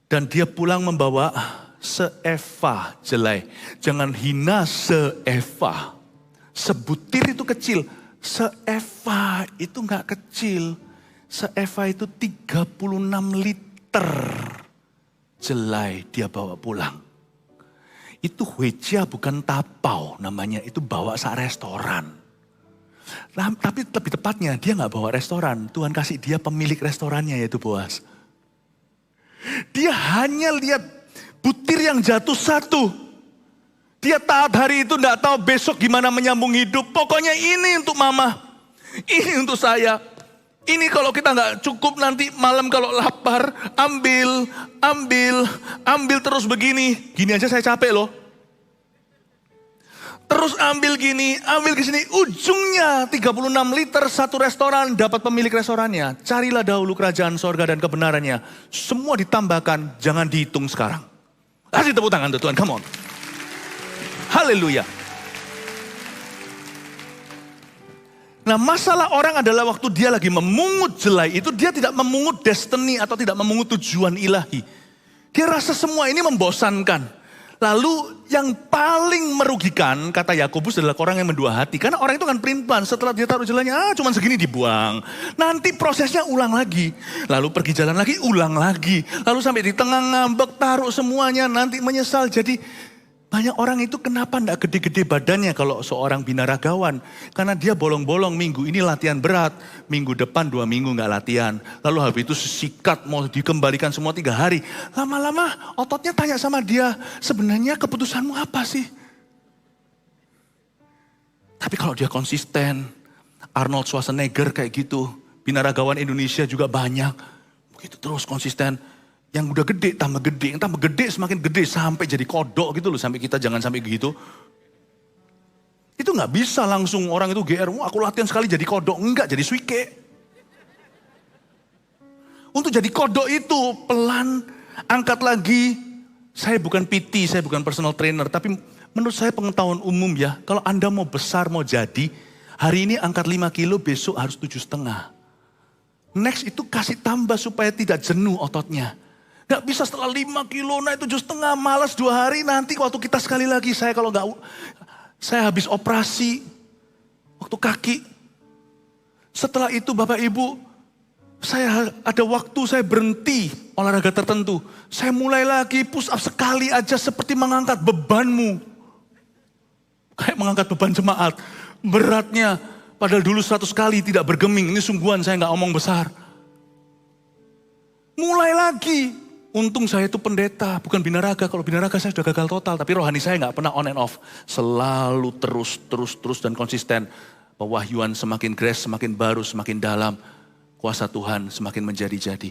Dan dia pulang membawa seeva jelai. Jangan hina seeva. Sebutir itu kecil, seeva itu enggak kecil. Seeva itu 36 liter. Jelai dia bawa pulang. Itu hueja bukan tapau namanya, itu bawa sak restoran. Nah, tapi lebih tepatnya dia gak bawa restoran, Tuhan kasih dia pemilik restorannya yaitu Boas. Dia hanya lihat butir yang jatuh satu. Dia taat hari itu gak tahu besok gimana menyambung hidup. Pokoknya ini untuk mama, ini untuk saya. Ini kalau kita nggak cukup nanti malam kalau lapar, ambil terus begini. Gini aja saya capek loh. Terus ambil gini, ambil ke sini. Ujungnya 36 liter satu restoran, dapat pemilik restorannya. Carilah dahulu kerajaan sorga dan kebenarannya. Semua ditambahkan, jangan dihitung sekarang. Kasih tepuk tangan tuh Tuhan, come on. Haleluya. Nah masalah orang adalah waktu dia lagi memungut jelai itu dia tidak memungut destiny atau tidak memungut tujuan ilahi. Dia rasa semua ini membosankan. Lalu yang paling merugikan kata Yakobus adalah orang yang mendua hati. Karena orang itu kan pelin-pelan setelah dia taruh jelainya cuma segini dibuang. Nanti prosesnya ulang lagi. Lalu pergi jalan lagi ulang lagi. Lalu sampai di tengah ngambek taruh semuanya nanti menyesal. Jadi banyak orang itu kenapa enggak gede-gede badannya kalau seorang binaragawan. Karena dia bolong-bolong minggu ini latihan berat. Minggu depan 2 minggu enggak latihan. Lalu habis itu sikat mau dikembalikan semua 3 hari. Lama-lama ototnya tanya sama dia. Sebenarnya keputusanmu apa sih? Tapi kalau dia konsisten. Arnold Schwarzenegger kayak gitu. Binaragawan Indonesia juga banyak. Begitu terus konsisten. Yang udah gede, yang tambah gede semakin gede sampai jadi kodok gitu loh. Sampai kita jangan sampai gitu. Itu gak bisa langsung orang itu GR, aku latihan sekali jadi kodok. Enggak, jadi suike. Untuk jadi kodok itu pelan, angkat lagi. Saya bukan PT, saya bukan personal trainer. Tapi menurut saya pengetahuan umum ya. Kalau Anda mau besar, mau jadi. Hari ini angkat 5 kilo, besok harus 7,5. Next itu kasih tambah supaya tidak jenuh ototnya. Gak bisa setelah 5 kilo naik 7,5 malas 2 hari nanti waktu kita sekali lagi saya kalau gak, saya habis operasi waktu kaki. Setelah itu Bapak Ibu, saya ada waktu saya berhenti olahraga tertentu. Saya mulai lagi push up sekali aja seperti mengangkat bebanmu. Kayak mengangkat beban jemaat. Beratnya padahal dulu 100 kali tidak bergeming. Ini sungguhan saya gak omong besar. Mulai lagi. Untung saya itu pendeta, bukan binaraga. Kalau binaraga saya sudah gagal total. Tapi rohani saya gak pernah on and off. Selalu terus dan konsisten. Pewahyuan semakin grace, semakin baru, semakin dalam. Kuasa Tuhan semakin menjadi-jadi.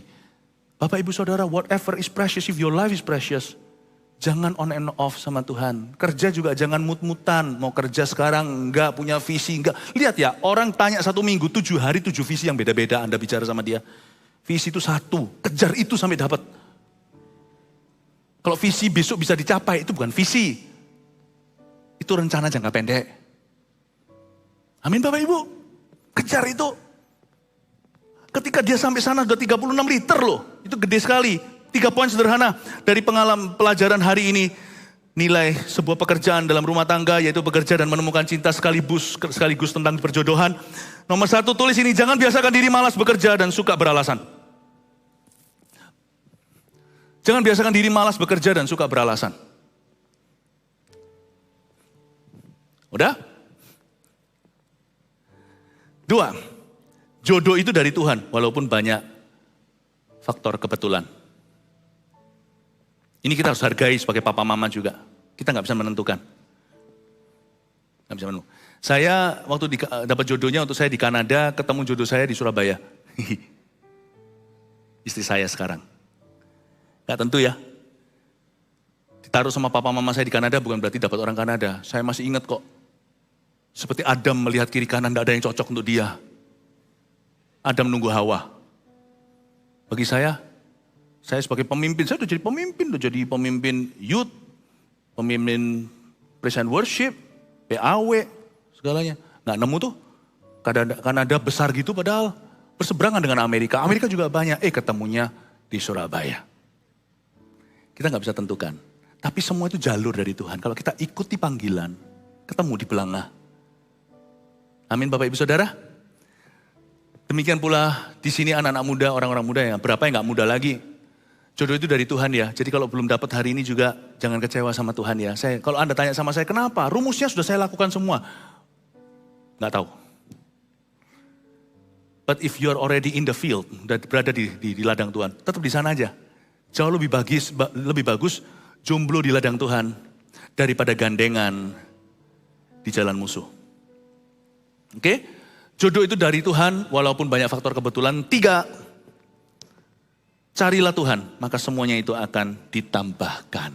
Bapak ibu saudara, whatever is precious, if your life is precious. Jangan on and off sama Tuhan. Kerja juga jangan mut-mutan. Mau kerja sekarang enggak, punya visi enggak. Lihat ya, orang tanya 1 minggu, 7 hari 7 visi yang beda-beda Anda bicara sama dia. Visi itu 1, kejar itu sampai dapat. Kalau visi besok bisa dicapai, itu bukan visi. Itu rencana jangka pendek. Amin Bapak Ibu. Kejar itu. Ketika dia sampai sana sudah 36 liter loh. Itu gede sekali. 3 poin sederhana dari pengalaman pelajaran hari ini. Nilai sebuah pekerjaan dalam rumah tangga yaitu bekerja dan menemukan cinta sekaligus tentang perjodohan. Nomor 1 tulis ini, jangan biasakan diri malas bekerja dan suka beralasan. Jangan biasakan diri malas bekerja dan suka beralasan. Udah? 2, jodoh itu dari Tuhan walaupun banyak faktor kebetulan. Ini kita harus hargai sebagai papa mama juga. Kita nggak bisa menentukan. Nggak bisa menentukan. Saya waktu dapat jodohnya untuk saya di Kanada, ketemu jodoh saya di Surabaya. Istri saya sekarang. Nggak tentu ya. Ditaruh sama papa mama saya di Kanada bukan berarti dapat orang Kanada. Saya masih ingat kok. Seperti Adam melihat kiri kanan, tidak ada yang cocok untuk dia. Adam menunggu Hawa. Bagi saya sebagai pemimpin, saya udah jadi pemimpin youth, pemimpin praise and worship, PAW, segalanya. Nggak nemu tuh, Kanada besar gitu padahal berseberangan dengan Amerika. Amerika juga banyak, ketemunya di Surabaya. Kita nggak bisa tentukan, tapi semua itu jalur dari Tuhan. Kalau kita ikuti panggilan, ketemu di pelangah. Amin Bapak Ibu Saudara. Demikian pula di sini anak-anak muda, orang-orang muda ya, berapa yang nggak muda lagi. Jodoh itu dari Tuhan ya. Jadi kalau belum dapat hari ini juga jangan kecewa sama Tuhan ya. Kalau Anda tanya sama saya kenapa? Rumusnya sudah saya lakukan semua. Nggak tahu. But if you are already in the field, berada di ladang Tuhan, tetap di sana aja. Jauh lebih bagus jomblo di ladang Tuhan daripada gandengan di jalan musuh. Oke? Jodoh itu dari Tuhan walaupun banyak faktor kebetulan. 3, carilah Tuhan, maka semuanya itu akan ditambahkan.